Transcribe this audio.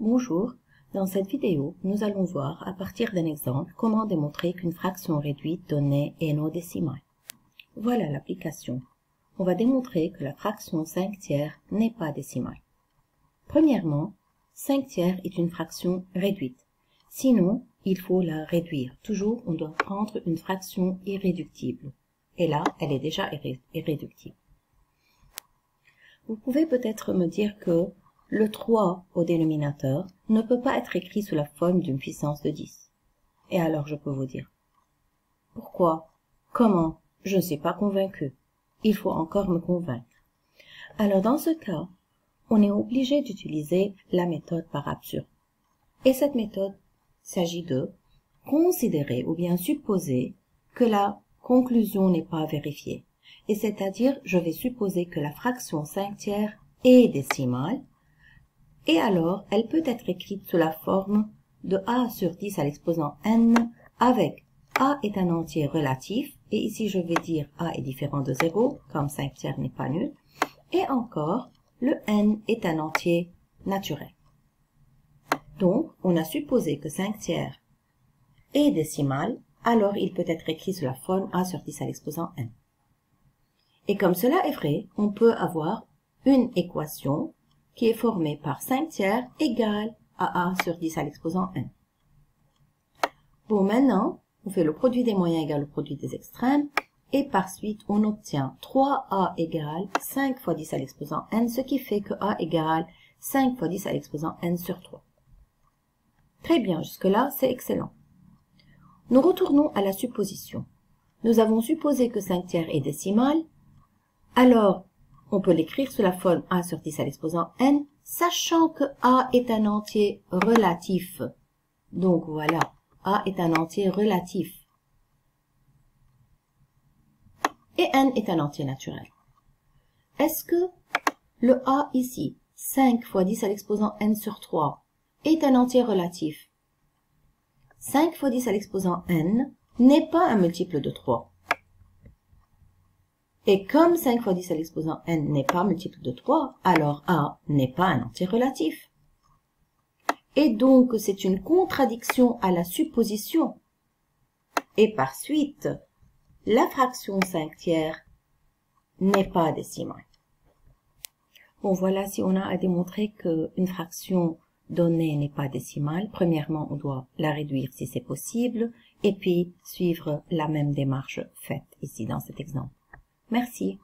Bonjour, dans cette vidéo, nous allons voir à partir d'un exemple comment démontrer qu'une fraction réduite donnée est non décimale. Voilà l'application. On va démontrer que la fraction 5/3 n'est pas décimale. Premièrement, 5/3 est une fraction réduite. Sinon, il faut la réduire. Toujours, on doit prendre une fraction irréductible. Et là, elle est déjà irréductible. Vous pouvez peut-être me dire que le 3 au dénominateur ne peut pas être écrit sous la forme d'une puissance de 10. Et alors je peux vous dire, pourquoi? Comment? Je ne suis pas convaincu. Il faut encore me convaincre. Alors dans ce cas, on est obligé d'utiliser la méthode par absurde. Et cette méthode s'agit de considérer ou bien supposer que la conclusion n'est pas vérifiée. Et c'est-à-dire, je vais supposer que la fraction 5/3 est décimale. Et alors, elle peut être écrite sous la forme de a sur 10 à l'exposant n, avec a est un entier relatif, et ici je vais dire a est différent de 0, comme 5/3 n'est pas nul, et encore, le n est un entier naturel. Donc, on a supposé que 5/3 est décimal, alors il peut être écrit sous la forme a sur 10 à l'exposant n. Et comme cela est vrai, on peut avoir une équation qui est formée par 5/3 égale à a sur 10 à l'exposant n. Bon, maintenant, on fait le produit des moyens égale au produit des extrêmes, et par suite, on obtient 3a égale 5 fois 10 à l'exposant n, ce qui fait que a égale 5 fois 10 à l'exposant n sur 3. Très bien, jusque-là, c'est excellent. Nous retournons à la supposition. Nous avons supposé que 5/3 est décimal, alors on peut l'écrire sous la forme a sur 10 à l'exposant n, sachant que a est un entier relatif. Donc voilà, a est un entier relatif. Et n est un entier naturel. Est-ce que le a ici, 5 fois 10 à l'exposant n sur 3, est un entier relatif? 5 fois 10 à l'exposant n n'est pas un multiple de 3. Et comme 5 fois 10 à l'exposant n n'est pas multiple de 3, alors a n'est pas un entier relatif. Et donc, c'est une contradiction à la supposition. Et par suite, la fraction 5/3 n'est pas décimale. Bon, voilà, si on a à démontrer qu'une fraction donnée n'est pas décimale, premièrement, on doit la réduire si c'est possible, et puis suivre la même démarche faite ici dans cet exemple. Merci.